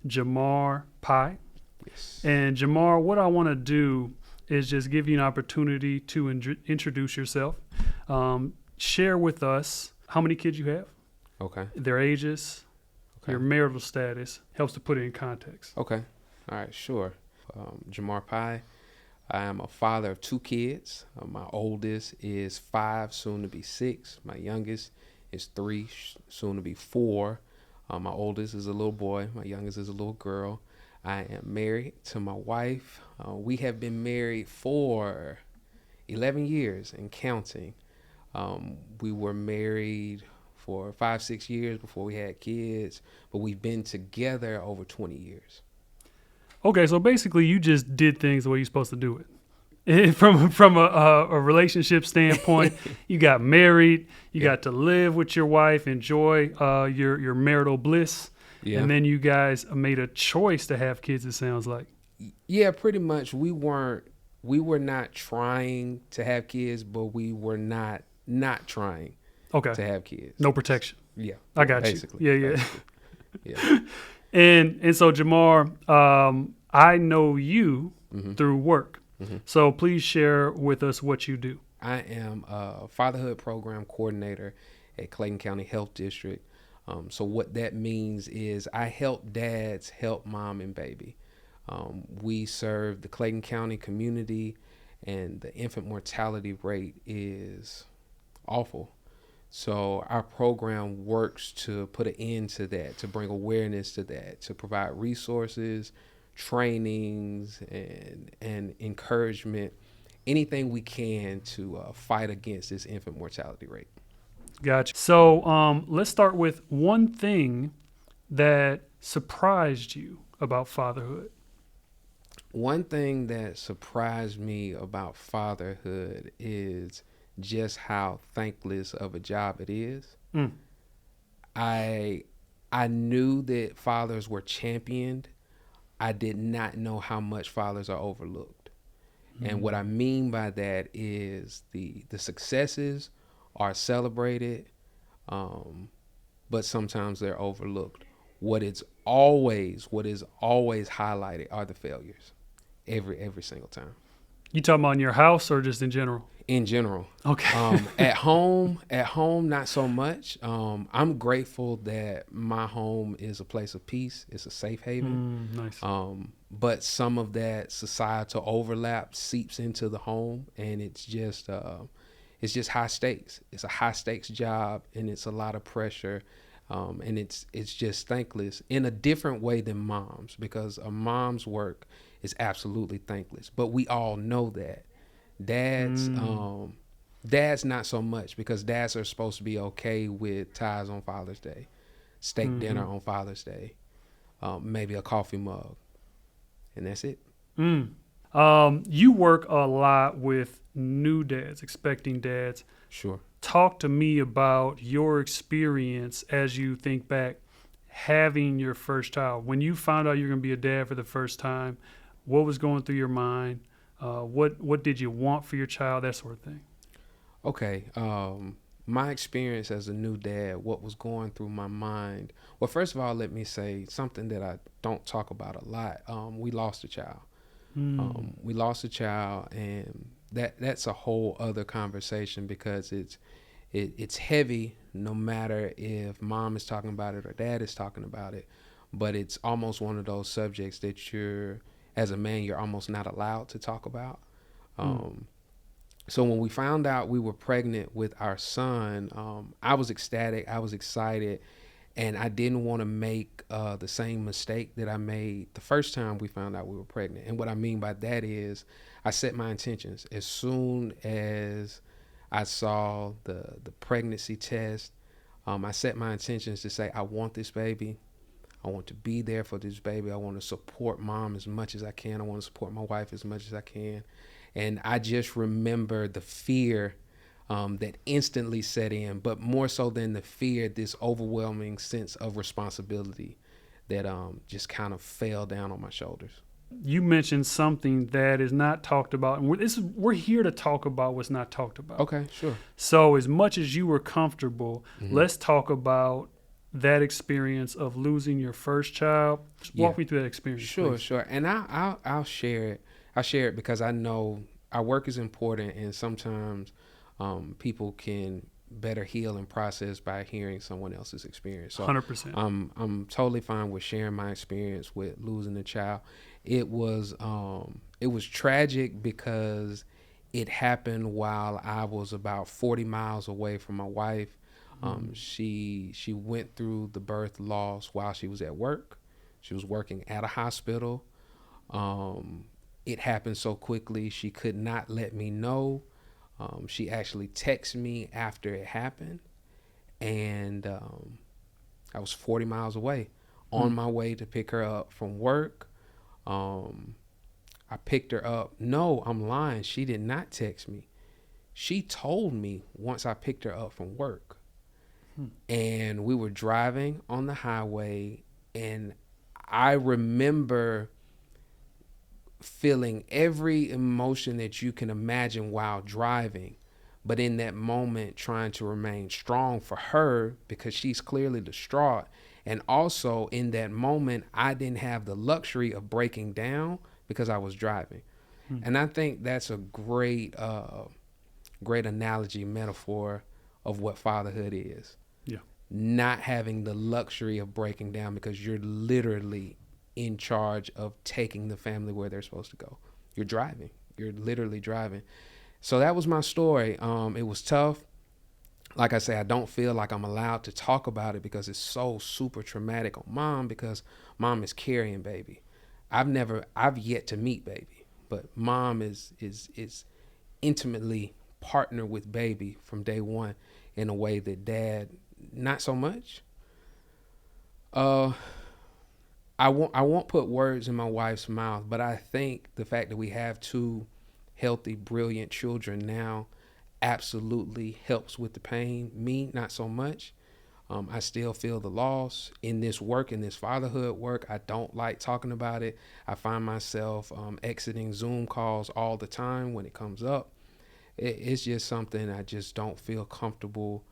Jamaar Pye. Yes. And Jamaar, what I want to do is just give you an opportunity to introduce yourself. Share with us how many kids you have, Okay. their ages, Okay. your marital status. Helps to put it in context. Okay. All right. Sure. Jamar Pye. I am a father of two kids. My oldest is 5, soon to be 6. My youngest is 3, soon to be 4. My oldest is a little boy. My youngest is a little girl. I am married to my wife. We have been married for 11 years and counting. We were married for 5, 6 years before we had kids, but we've been together over 20 years. Okay, so basically, you just did things the way you're supposed to do it. From a relationship standpoint, you got married, you Yeah. got to live with your wife, enjoy your marital bliss, Yeah. and then you guys made a choice to have kids. It sounds like. Yeah, pretty much. We were not trying to have kids, but we were not trying Okay, to have kids. no protection. Yeah. I got Basically. you. Yeah, yeah. Basically. Yeah. And so Jamar, I know you Mm-hmm. through work. Mm-hmm. So please share with us what you do. I am a fatherhood program coordinator at Clayton County Health District. So what that means is I help dads help mom and baby. We serve the Clayton County community, and the infant mortality rate is awful. So our program works to put an end to that, to bring awareness to that, to provide resources, trainings, and encouragement, anything we can to fight against this infant mortality rate. Gotcha. So let's start with one thing that surprised you about fatherhood. One thing that surprised me about fatherhood is just how thankless of a job it is. Mm. I knew that fathers were championed. I did not know how much fathers are overlooked. And what I mean by that is the successes are celebrated, but sometimes they're overlooked. What is always highlighted are the failures, every single time. You talking about in your house or just in general? In general, Okay. at home, not so much. I'm grateful that my home is a place of peace. It's a safe haven. Nice. But some of that societal overlap seeps into the home, and it's just high stakes. It's a high stakes job, and it's a lot of pressure, and it's just thankless in a different way than mom's, because a mom's work is absolutely thankless. But we all know that. Dads not so much, because dads are supposed to be okay with ties on Father's Day, steak dinner on Father's Day, maybe a coffee mug, and that's it. You work a lot with new dads, expecting dads. Sure. Talk to me about your experience as you think back having your first child. When you found out you're going to be a dad for the first time, what was going through your mind? What did you want for your child? That sort of thing. Okay. My experience as a new dad, what was going through my mind? Well, first of all, let me say something that I don't talk about a lot. We lost a child. We lost a child, and that's a whole other conversation, because it's heavy, no matter if mom is talking about it or dad is talking about it. But it's almost one of those subjects that as a man, you're almost not allowed to talk about. So when we found out we were pregnant with our son, I was ecstatic. I was excited. And I didn't want to make the same mistake that I made the first time we found out we were pregnant. And what I mean by that is I set my intentions. As soon as I saw the pregnancy test, I set my intentions to say, I want this baby. I want to be there for this baby. I want to support mom as much as I can. I want to support my wife as much as I can. And I just remember the fear that instantly set in, but more so than the fear, this overwhelming sense of responsibility that just kind of fell down on my shoulders. You mentioned something that is not talked about, and we're here to talk about what's not talked about. Okay, sure. So as much as you were comfortable, let's talk about that experience of losing your first child. Just Yeah. walk me through that experience, Sure, please. sure. And I'll share it. I share it because I know our work is important, and sometimes people can better heal and process by hearing someone else's experience. So 100%. I'm totally fine with sharing my experience with losing a child. It was tragic because it happened while I was about 40 miles away from my wife. She went through the birth loss while she was at work. She was working at a hospital. Um, it happened so quickly, she could not let me know. She actually texted me after it happened, and I was 40 miles away on Mm. my way to pick her up from work. Um, I picked her up. No, I'm lying. She did not text me. She told me once I picked her up from work. And we were driving on the highway, and I remember feeling every emotion that you can imagine while driving, but in that moment trying to remain strong for her because she's clearly distraught. And also in that moment, I didn't have the luxury of breaking down because I was driving. Mm. And I think that's a great analogy, metaphor of what fatherhood is. Yeah. Not having the luxury of breaking down because you're literally in charge of taking the family where they're supposed to go. You're driving. You're literally driving. So that was my story. It was tough. Like I say, I don't feel like I'm allowed to talk about it because it's so super traumatic on mom, because mom is carrying baby. I've yet to meet baby, but mom is intimately partner with baby from day one in a way that dad not so much. Uh, I won't put words in my wife's mouth, but I think the fact that we have two healthy, brilliant children now absolutely helps with the pain. Me, not so much. I still feel the loss in this work, in this fatherhood work. I don't like talking about it. I find myself exiting Zoom calls all the time when it comes up. It's just something I just don't feel comfortable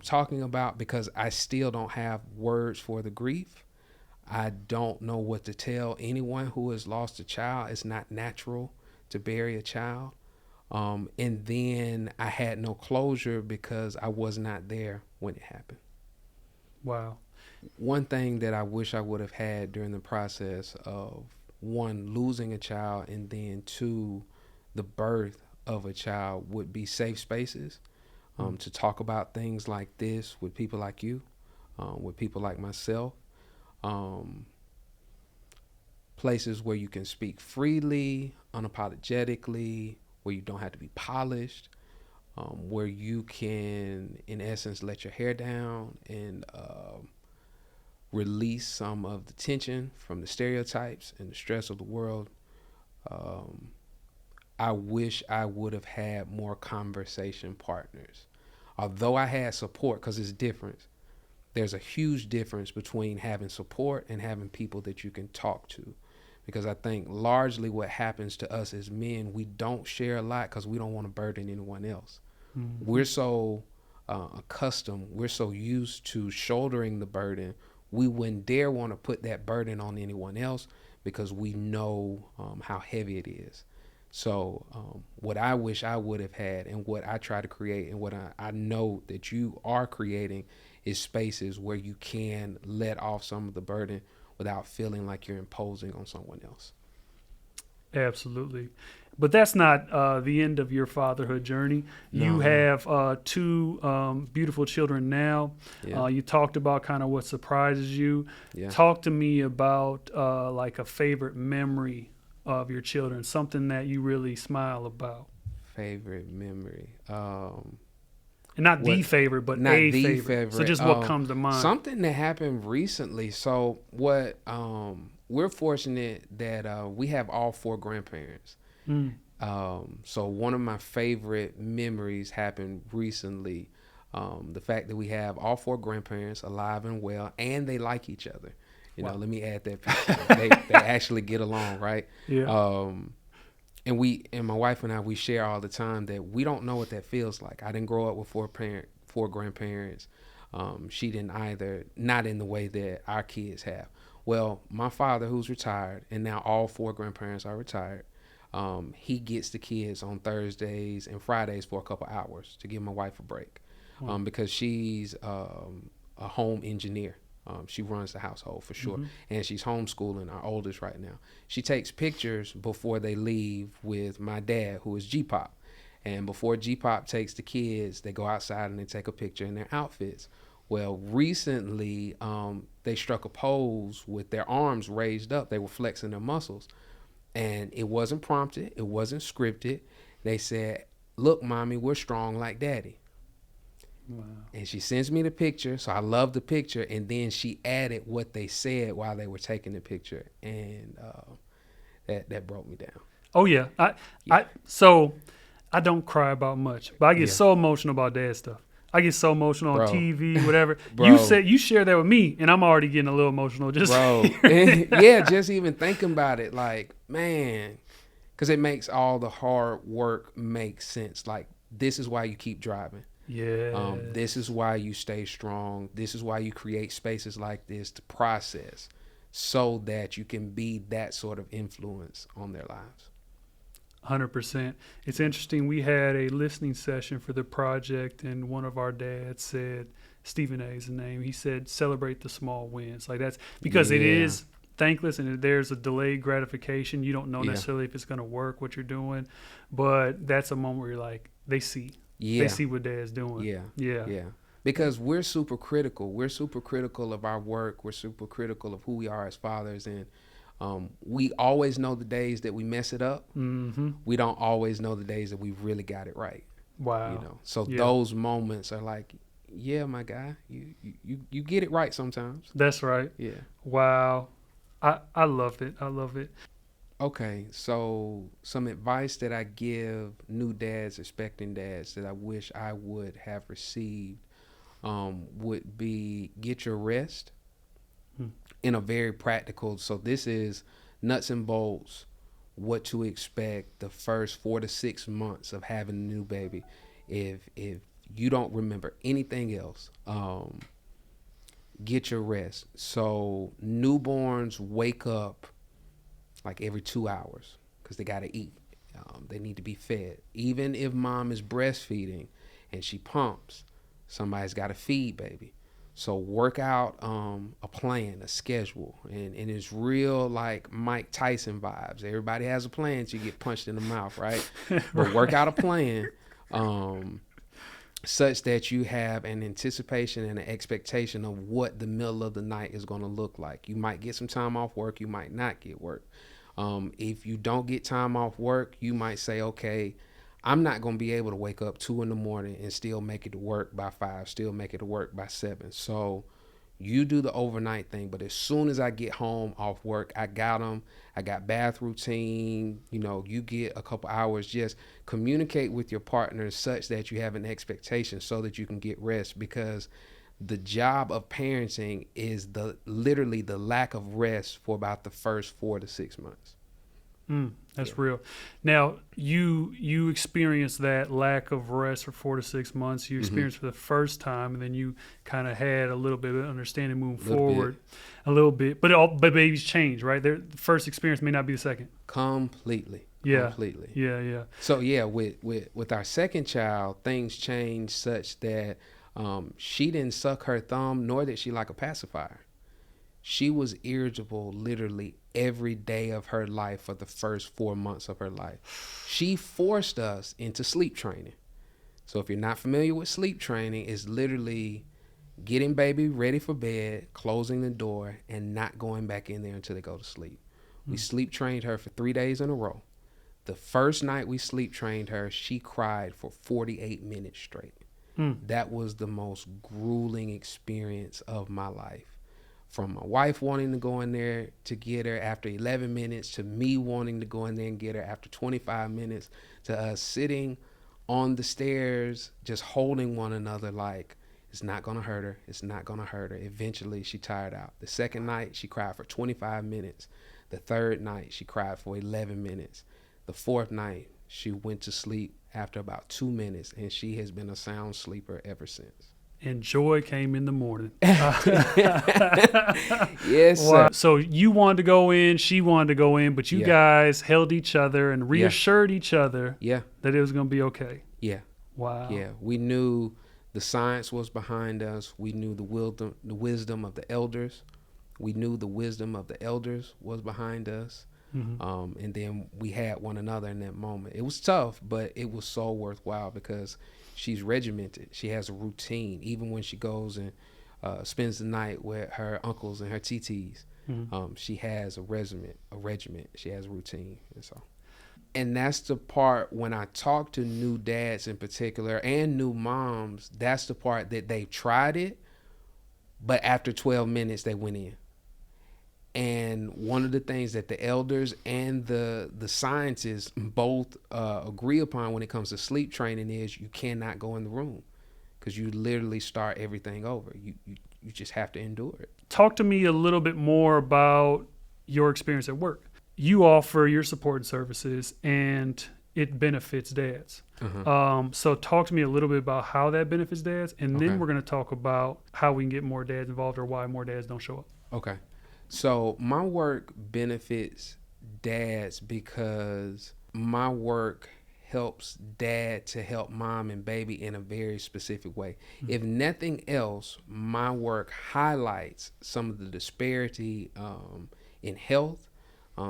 talking about because I still don't have words for the grief. I don't know what to tell anyone who has lost a child. It's not natural to bury a child. And then I had no closure because I was not there when it happened. Wow. One thing that I wish I would have had during the process of one, losing a child, and then two, the birth of a child would be safe spaces Mm. to talk about things like this with people like you, with people like myself. Um, Places where you can speak freely, unapologetically, where you don't have to be polished, where you can, in essence, let your hair down and release some of the tension from the stereotypes and the stress of the world. Um, I wish I would have had more conversation partners. Although I had support, because it's different. There's a huge difference between having support and having people that you can talk to. Because I think largely what happens to us as men, we don't share a lot because we don't want to burden anyone else. Mm-hmm. We're so accustomed, we're so used to shouldering the burden, we wouldn't dare want to put that burden on anyone else because we know how heavy it is. So, what I wish I would have had, and what I try to create, and what I know that you are creating, is spaces where you can let off some of the burden without feeling like you're imposing on someone else. Absolutely. But that's not the end of your fatherhood journey. You No, no. have two beautiful children now. Yeah, You talked about kind of what surprises you. yeah. Talk to me about like a favorite memory of your children, something that you really smile about. Favorite memory. And not the What favorite, but Not a the favorite. So favorite. just what comes to mind. Something that happened recently. So what we're fortunate that we have all four grandparents. Mm. So one of my favorite memories happened recently. The fact that we have all four grandparents alive and well, and they like each other. Wow. Let me add that piece. They actually get along, right? Yeah. Um, and my wife and I, we share all the time that we don't know what that feels like. I didn't grow up with four grandparents. She didn't either, not in the way that our kids have. Well, my father, who's retired, and now all four grandparents are retired, he gets the kids on Thursdays and Fridays for a couple hours to give my wife a break, Wow. because she's a home engineer. She runs the household for sure, and she's homeschooling our oldest right now. She takes pictures before they leave with my dad, who is G-Pop. And before G-Pop takes the kids, they go outside and they take a picture in their outfits. Well, recently, they struck a pose with their arms raised up. They were flexing their muscles. And it wasn't prompted. It wasn't scripted. They said, "Look, mommy, we're strong like daddy." Wow. And she sends me the picture. So I love the picture. And then she added what they said while they were taking the picture. And that broke me down. Oh yeah. So I don't cry about much, but I get Yeah. so emotional about dad stuff. I get so emotional on Bro. TV, whatever. Bro. You share that with me, and I'm already getting a little emotional. Just Bro. Yeah, just even thinking about it, like, man, because it makes all the hard work make sense. Like, this is why you keep driving. Yeah. This is why you stay strong. This is why you create spaces like this to process, so that you can be that sort of influence on their lives. 100%. It's interesting. We had a listening session for the project, and one of our dads said, Stephen A. is the name. He said, celebrate the small wins. Like that's because it Yeah. is thankless and there's a delayed gratification. You don't know Yeah. necessarily if it's going to work, what you're doing, but that's a moment where you're like, they see. Yeah. They see what dad's doing. Yeah. Yeah. Yeah. Because we're super critical. We're super critical of our work. We're super critical of who we are as fathers. And we always know the days that we mess it up. Mm-hmm. We don't always know the days that we really got it right. Wow. You know, so Yeah. those moments are like, yeah, my guy, you get it right sometimes. That's right. Yeah. Wow. I love it. I love it. Okay, so some advice that I give new dads, expecting dads, that I wish I would have received, would be get your rest in a very practical. So this is nuts and bolts, what to expect the first 4 to 6 months of having a new baby. If you don't remember anything else, get your rest. So newborns wake up like every 2 hours because they got to eat. They need to be fed. Even if mom is breastfeeding and she pumps, somebody's got to feed baby. So work out a plan, a schedule, and it's real like Mike Tyson vibes. Everybody has a plan till you get punched in the mouth, right? But work out a plan such that you have an anticipation and an expectation of what the middle of the night is going to look like. You might get some time off work. You might not get work. If you don't get time off work, you might say, okay, I'm not going to be able to wake up 2 a.m. and still make it to work by 5, still make it to work by 7. So you do the overnight thing. But as soon as I get home off work, I got them. I got bath routine. You know, you get a couple hours. Just communicate with your partner such that you have an expectation so that you can get rest, because the job of parenting is literally the lack of rest for about the first 4 to 6 months. That's real. Now, you experienced that lack of rest for 4 to 6 months. You experienced for the first time, and then you kind of had a little bit of understanding moving forward, a little bit. But babies change, right? The first experience may not be the second. Completely. Yeah. Completely. Yeah. So yeah, with our second child, things changed such that she didn't suck her thumb, nor did she like a pacifier. She was irritable literally every day of her life for the first 4 months of her life. She forced us into sleep training. So if you're not familiar with sleep training, it's literally getting baby ready for bed, closing the door, and not going back in there until they go to sleep. We sleep trained her for 3 days in a row. The first night we sleep trained her, she cried for 48 minutes straight. That was the most grueling experience of my life. From my wife wanting to go in there to get her after 11 minutes, to me wanting to go in there and get her after 25 minutes, to us sitting on the stairs just holding one another like, it's not going to hurt her. It's not going to hurt her. Eventually, she tired out. The second night, she cried for 25 minutes. The third night, she cried for 11 minutes. The fourth night, she went to sleep after about 2 minutes, and she has been a sound sleeper ever since. and joy came in the morning. Yes, sir. Wow. So you wanted to go in, she wanted to go in, but you Yeah. guys held each other and Yeah. reassured each other Yeah. that it was going to be okay. Yeah. Wow. Yeah. We knew the science was behind us. We knew the wisdom of the elders. We knew the wisdom of the elders was behind us. And then we had one another in that moment. It was tough, but it was so worthwhile because she's regimented. She has a routine. Even when she goes and spends the night with her uncles and her TTs, she has a regiment. She has a routine. And that's the part when I talk to new dads in particular and new moms, that's the part that they've tried it, but after 12 minutes they went in. And one of the things that the elders and the scientists both agree upon when it comes to sleep training is you cannot go in the room because you literally start everything over. You just have to endure it. Talk to me a little bit more about your experience at work. You offer your support and services, and it benefits dads. So talk to me a little bit about how that benefits dads, and then we're going to talk about how we can get more dads involved or why more dads don't show up. Okay. So my work benefits dads because my work helps dad to help mom and baby in a very specific way. If nothing else, my work highlights some of the disparity in health,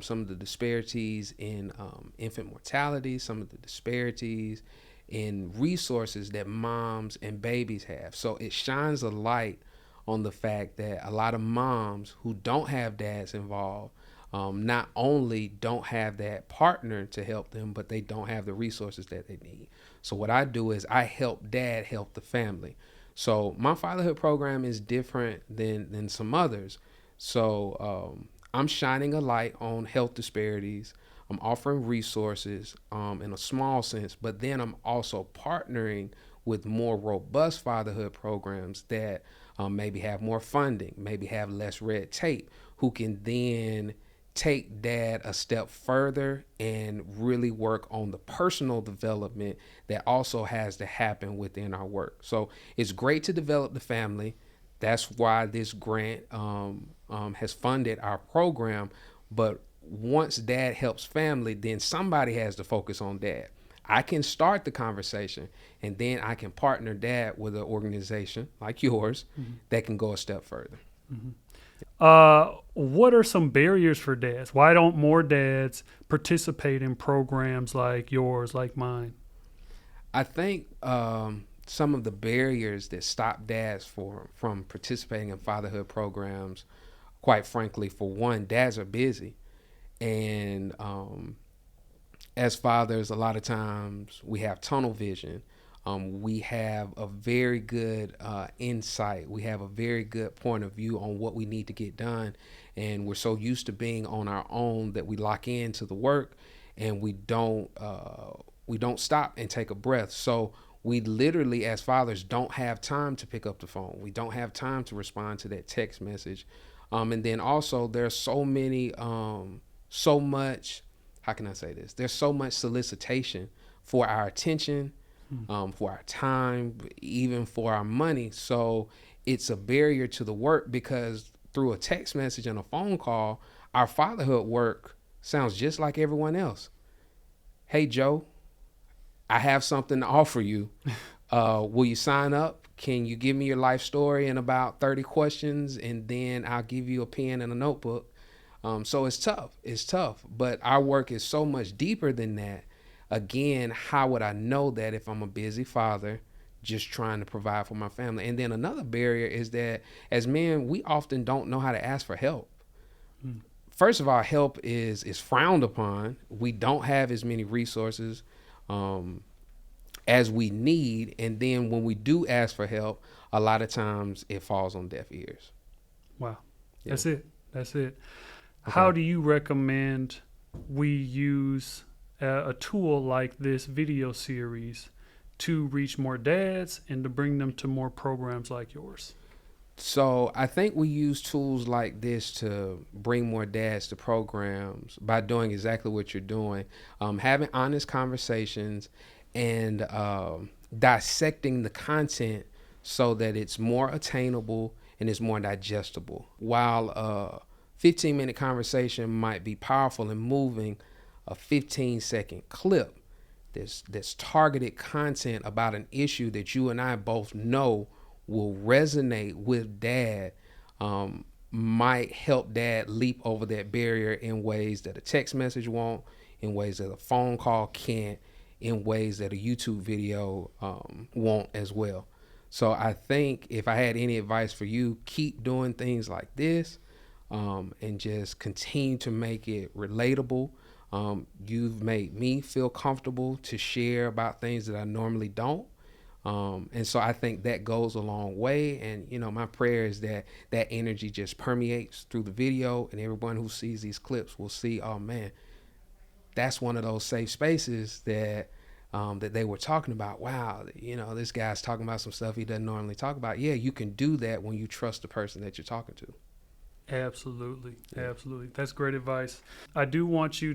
some of the disparities in infant mortality, some of the disparities in resources that moms and babies have. So it shines a light on the fact that a lot of moms who don't have dads involved not only don't have that partner to help them, but they don't have the resources that they need. So what I do is I help dad help the family. So my fatherhood program is different than some others. So I'm shining a light on health disparities. I'm offering resources in a small sense, but then I'm also partnering with more robust fatherhood programs that maybe have more funding, maybe have less red tape, who can then take dad a step further and really work on the personal development that also has to happen within our work. So it's great to develop the family. That's why this grant has funded our program. But once dad helps family, then somebody has to focus on dad. I can start the conversation, and then I can partner dad with an organization like yours that can go a step further. What are some barriers for dads? Why don't more dads participate in programs like yours, like mine? I think some of the barriers that stop dads from participating in fatherhood programs, quite frankly, for one, dads are busy. And as fathers, a lot of times we have tunnel vision. We have a very good insight. We have a very good point of view on what we need to get done. And we're so used to being on our own that we lock into the work and we don't stop and take a breath. So we literally, as fathers, don't have time to pick up the phone. We don't have time to respond to that text message. And then also there's so much, how can I say this? There's so much solicitation for our attention, for our time, even for our money. So it's a barrier to the work because through a text message and a phone call, our fatherhood work sounds just like everyone else. Hey, Joe, I have something to offer you. Will you sign up? Can you give me your life story in about 30 questions? And then I'll give you a pen and a notebook. So it's tough, but our work is so much deeper than that. Again, how would I know that if I'm a busy father just trying to provide for my family? And then another barrier is that as men, we often don't know how to ask for help. First of all, help is frowned upon. We don't have as many resources as we need. And then when we do ask for help, a lot of times it falls on deaf ears. Wow. Yeah. That's it. How do you recommend we use a tool like this video series to reach more dads and to bring them to more programs like yours? So I think we use tools like this to bring more dads to programs by doing exactly what you're doing, having honest conversations and dissecting the content so that it's more attainable and it's more digestible. While a 15-minute conversation might be powerful and moving, a 15-second clip that's targeted content about an issue that you and I both know will resonate with dad, might help dad leap over that barrier in ways that a text message won't, in ways that a phone call can't, in ways that a YouTube video won't as well. So I think if I had any advice for you, keep doing things like this, and just continue to make it relatable. You've made me feel comfortable to share about things that I normally don't. And so I think that goes a long way. And, my prayer is that that energy just permeates through the video, and everyone who sees these clips will see, oh man, that's one of those safe spaces that that they were talking about. Wow, this guy's talking about some stuff he doesn't normally talk about. Yeah, you can do that when you trust the person that you're talking to. Absolutely. Absolutely. That's great advice. I do want you